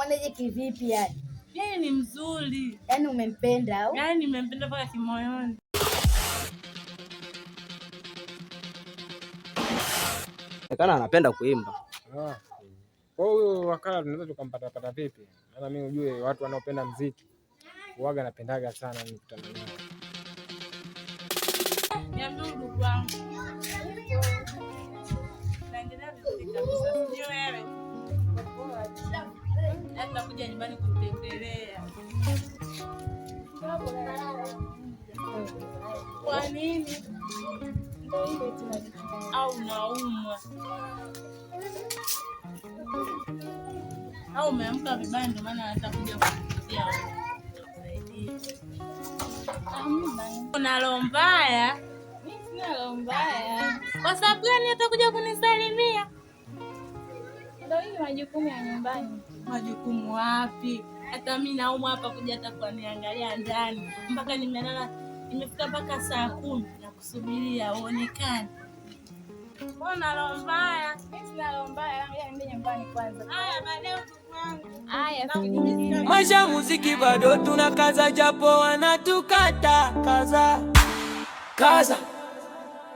kumuoneje kivipi yani? Yeye ni mzuri. Yaani umempenda au? Yaani nimempenda mpaka kimoyoni. Kana anapenda kuimba. Kwa hiyo wakala tunaweza tukampata vipi? Maana mimi ujue watu wanaopenda muziki huaga napendaga sana nikutana nao. Niambie ndugu wangu. Naendelea vizuri kabisa. Sio wewe. Hata kuja nyumbani kutembelea. Kwa nini? Au naumwa? Au umeamka vibaya ndio maana hata kuja kukutia una roho mbaya? Mimi sina roho mbaya. Kwa sababu gani atakuja kunisalimia? Ndio hii majukumu ya nyumbani. Majukumu wapi? Hata mimi naumwa hapa kuja hata kuniangalia ndani. Mpaka nimelala, nimefika mpaka saa 10 na kusubiria uonekane. Mbona roho mbaya? Mimi sina roho mbaya, niende nyumbani kwanza. Haya baadaye tuanze. Haya. Maisha muziki bado tunakaza japo wanatukata kaza. Kaza.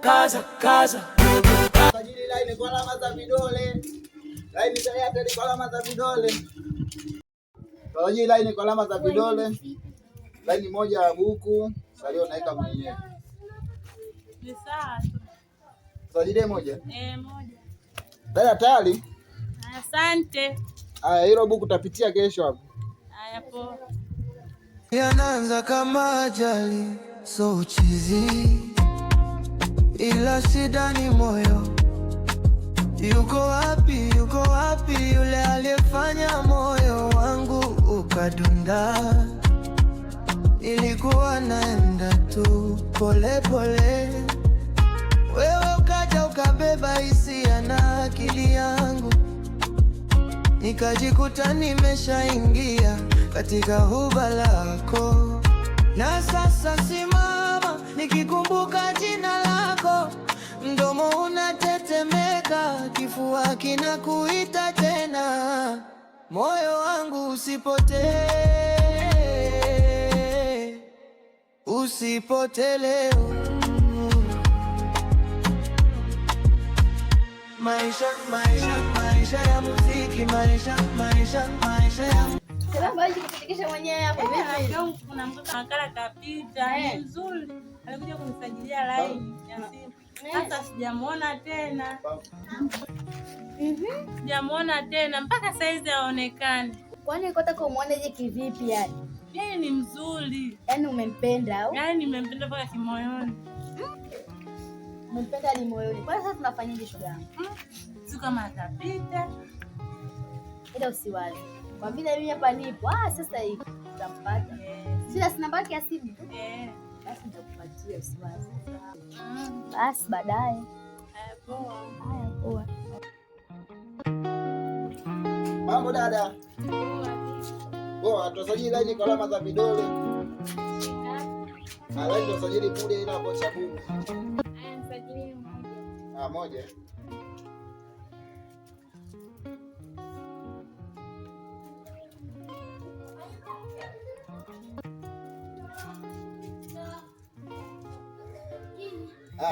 Kaza, kaza. Sajili line kwa alama za vidole. Line za Airtel kwa alama za vidole. Sajili line kwa alama za vidole. Line moja ya buku, salio naika mwenyewe. Ni sawa. Sajili moja? Moja. Dada tayari? Asante. Haya, hilo buku tapitia kesho hapo. Haya poa. Yanaanza kama ajali, so uchizi. Ila shida ni moyo. Yuko wapi yule aliyefanya moyo wangu ukadunda? Ilikuwa naenda tu pole pole, wewe ukaja ukabeba hisia na akili yangu, nikajikuta nimeshaingia katika huba lako. Na sasa simama nikikumbuka jina lako, mdomo unatetemeka, kifua kinakuita tena, moyo wangu usipotee leo. Maisha ya muziki, maisha ya Sasa mbona kutikisha mwenyewe hapo? Kuna mtoto makala kapita, ni mzuri. Alikuja kunisajilia line ya simu. Sasa sijamuona tena. Sijamuona tena mpaka saizi haonekani. Kwani ukotaka kumuoneje kivipi yani? Yeye ni mzuri. Yaani umempenda au? Yaani nimempenda mpaka kimoyoni. Umempenda ni moyoni. Kwa sasa tunafanyaje shoga yangu? Si kama atapita. Ila usiwazi. Kwa vile mimi hapa nipo, sasa hivi tutampata. Sina namba yake ya simu. Basi nitakupatia usiwazi. Basi baadaye. Haya poa. Haya poa. Mambo dada. Poa, tusajili line kwa alama za vidole. Line tusajili kule ila hapo chabuku. Haya msajili moja. Moja.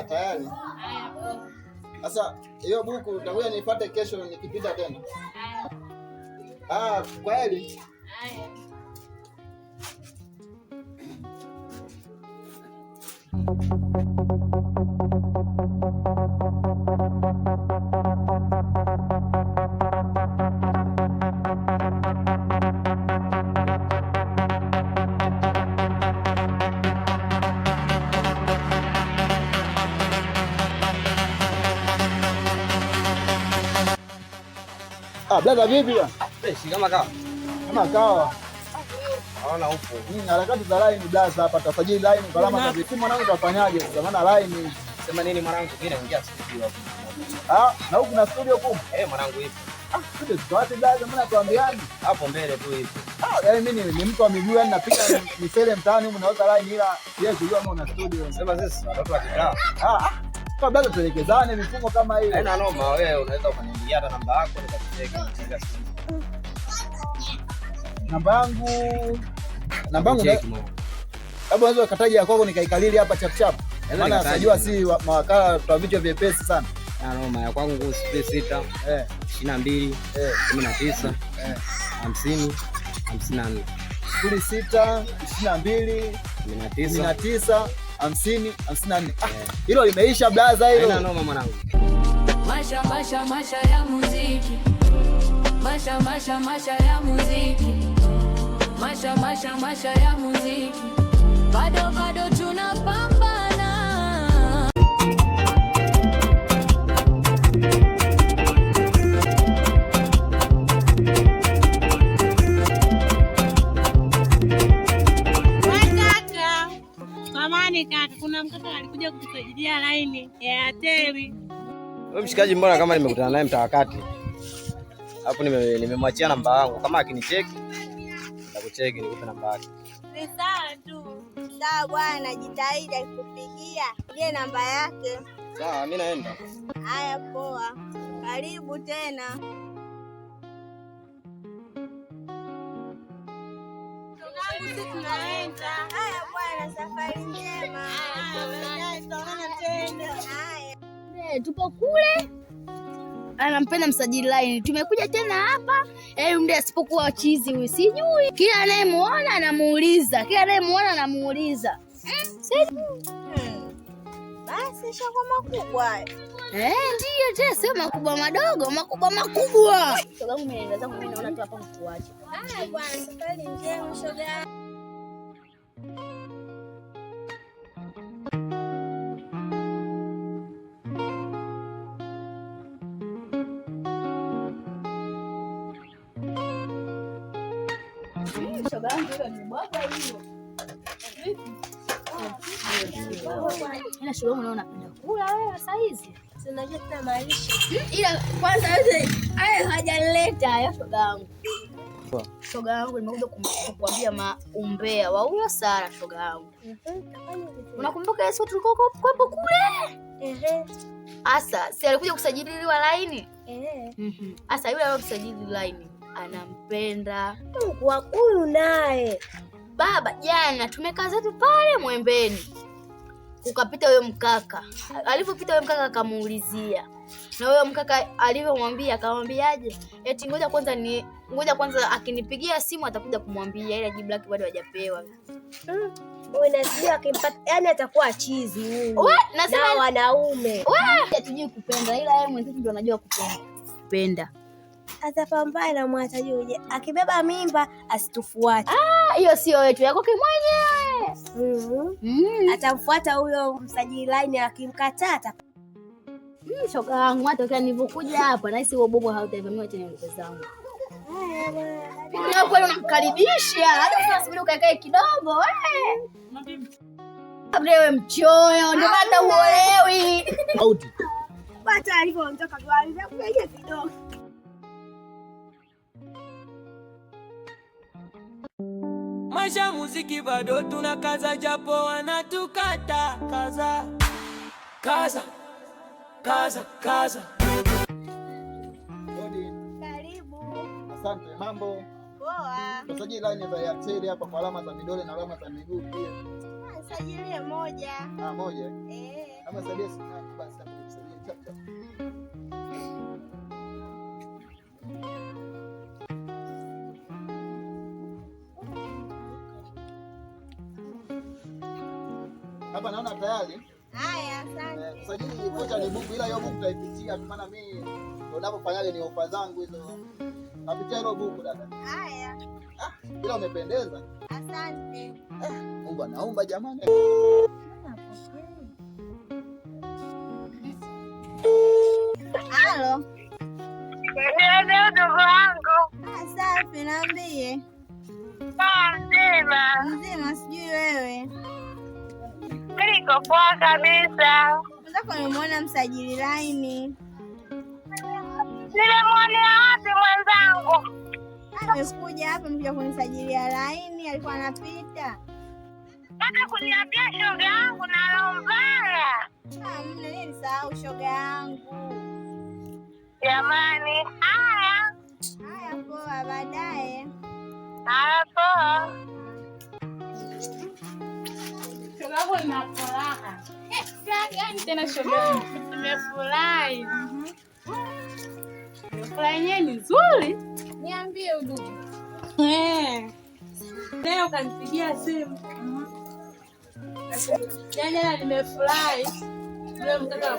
Tayari. Haya poa. Sasa hiyo buku utakuja nifuate kesho nikipita tena. Kwa heri. Haya. Blaza vipi bwana? Kama kawa. Kama kawa. Haona upo. Harakati za line blaza hapa tutasajili line kwa alama za vidole. Mwanangu utafanyaje sasa? Maana line Sema nini mwanangu, mimi naingia studio hapo. Na huku na studio huko? Mwanangu ipo. Sisi tuwapi blaza, mbona tuambiani? Hapo mbele tu hivi. Yaani mimi ni mtu wa miguu, yani napiga misele mtaani huko naweka line, ila yeye kujua kama una studio. Sema sisi watoto wa kitaa. Kwa blaza tuelekezane mifumo kama hiyo. Haina noma, wewe unaweza ukaniingia hata namba yako nikakucheki. Namba yangu labda unaweza ukataja kwako nikaikalili hapa chap chap. Maana najua si mawakala twa vichwa vyepesi sana. Noma ya kwangu 06 22 19 50 54. 06 22 19 50 54. Hilo limeisha blaza hilo. Haina noma mwanangu. Masha ya muziki. Masha ya muziki. Masha ya muziki. Bado tunapambana. Kaka, kuna mkaka alikuja kutusaidia line ya Airtel. Wewe mshikaji, mbona kama nimekutana naye mtawakati hapo, nimemwachia namba yangu, kama akinicheki nitakucheki nikupe namba yake. Ni sawa tu. Sawa bwana, jitahidi kupigia. Je, namba yake? Sawa, mimi naenda. Haya, poa. Karibu tena. Tunaenda. Haya bwana, safari njema. Haya. Tupo kule. Anampenda msajili line. Tumekuja tena hapa. Mde asipokuwa chizi huyu sijui. Kila anayemuona anamuuliza. Basi shako makubwa. Ndiyo tena sio makubwa madogo, makubwa. Shoga yangu mimi naenda zangu, mimi naona tu hapa mkuache. Haya bwana, safari njema shoga. Shoga yangu ile ni baba hiyo. Ila shoga yangu naona napenda kula wewe saa hizi. Tunajua tuna maisha. Ila kwanza yote haya hajaleta haya shoga yangu. Shoga yangu nimekuja kukuambia maumbea wa huyo Sara shoga yangu. Unakumbuka Yesu tulikuwa kwapo kule? Asa, si alikuja kusajiliwa line? Asa yule aliyosajili line anampenda. Kwa huyu naye. Baba jana tumekaa zetu pale Mwembeni. Ukapita huyo mkaka. Alipopita huyo mkaka akamuulizia. Na huyo mkaka alivyomwambia akamwambiaje? Eti ngoja kwanza akinipigia simu atakuja kumwambia, ila jibu lake bado hajapewa. Unasikia akimpata, yani atakuwa chizi huyu. Nasema wanaume. Hatujui kupenda, ila yeye mwenyewe ndio anajua kupenda. Atapambana na mwatajuje. Akibeba mimba asitufuate. Hiyo sio yetu, yako mwenyewe. Atamfuata huyo msajili line, akimkataa shoga yangu hata kama nilivyokuja hapa na hisi huo bobo hautaivamia tena ndugu zangu. Leo kweli unamkaribisha. Hata unasubiri ukaekae kidogo wewe. Wewe mchoyo, ndio hata uolewi. Auti. Bata alivyoondoka tuanze kupiga kidogo. Maisha muziki bado tunakaza, japo wanatukata. Kaza. Karibu. Asante. Mambo? Poa. Tunasajili line za Airtel hapa kwa alama za vidole na alama za miguu pia. Sajilie moja. Moja. Kama sadia sana basi hapo tusajili chap chap. Hapa naona tayari. Haya, asante. Sajili kocha ni buku, ila hiyo buku tutaipitia maana mimi ndio ninapofanyaje ni ofa zangu hizo. Napitia hiyo buku dada. Haya. Ila umependeza. Asante. Mungu anaomba jamani. Halo. Ndio ndugu wangu. Safi, niambie. Mzima, sijui wewe. Mimi niko poa kabisa. Unataka nimuone msajili line? Nilimwonea wapi mwenzangu? Amekuja hapa mkuja kunisajilia line, alikuwa anapita. Hata kuniambia shoga yangu na roho mbaya. Mna nini sahau shoga yangu. Jamani, haya poa, baadaye. Hapo. Shoga ina furaha. Gani tena shoga? Nimefurahi. Furaha yenyewe ni nzuri. Niambie udugu. Leo kanipigia simu. Jana nimefurahi. Leo mtoto wa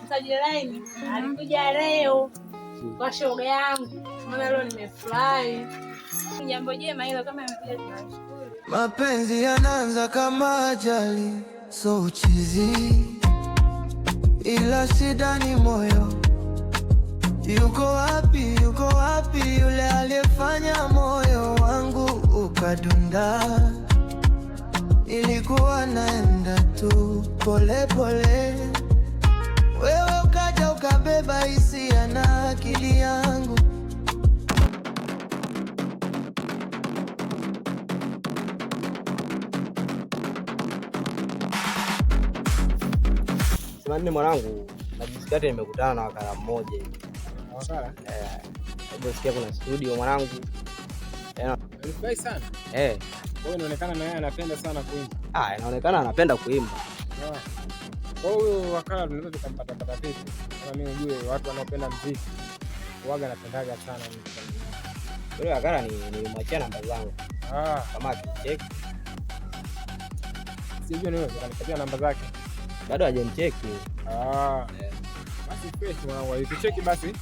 mtaji laini alikuja leo kwa shoga yangu. Maana leo nimefurahi. Jambo jema hilo, kama imekuja tunashukuru. Mapenzi yanaanza kama ajali, so uchizi, ila shida ni moyo. Yuko wapi yule aliyefanya moyo wangu ukadunda? Ilikuwa naenda tu pole pole, wewe ukaja ukabeba hisia na akili yangu. Mimi mwanangu, najisikia nimekutana na wakala mmoja hivi. Wakala? Hebu sikia, kuna studio mwanangu. Nifurahi sana. Kwa hiyo inaonekana na yeye anapenda sana kuimba. Inaonekana anapenda kuimba. Kwa hiyo wakala tunaweza tukampata vipi? Kama mimi ujue watu wanaopenda muziki huaga napendaga sana mimi. Yule wakala nilimwachia namba zangu. Kama akicheki. Sijui ni wewe kanipatia namba zake. Bado hajanicheki. Basi fresh mwanangu, usicheki basi.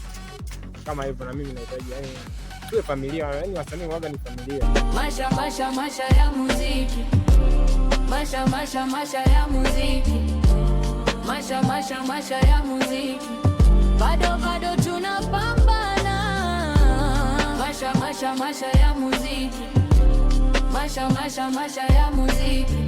Kama hivyo na mimi nahitaji tuwe familia, yaani wasanii waga ni familia. Maisha ya muziki. Maisha ya muziki. Maisha ya muziki. Bado tunapambana. Maisha ya muziki. Maisha ya muziki.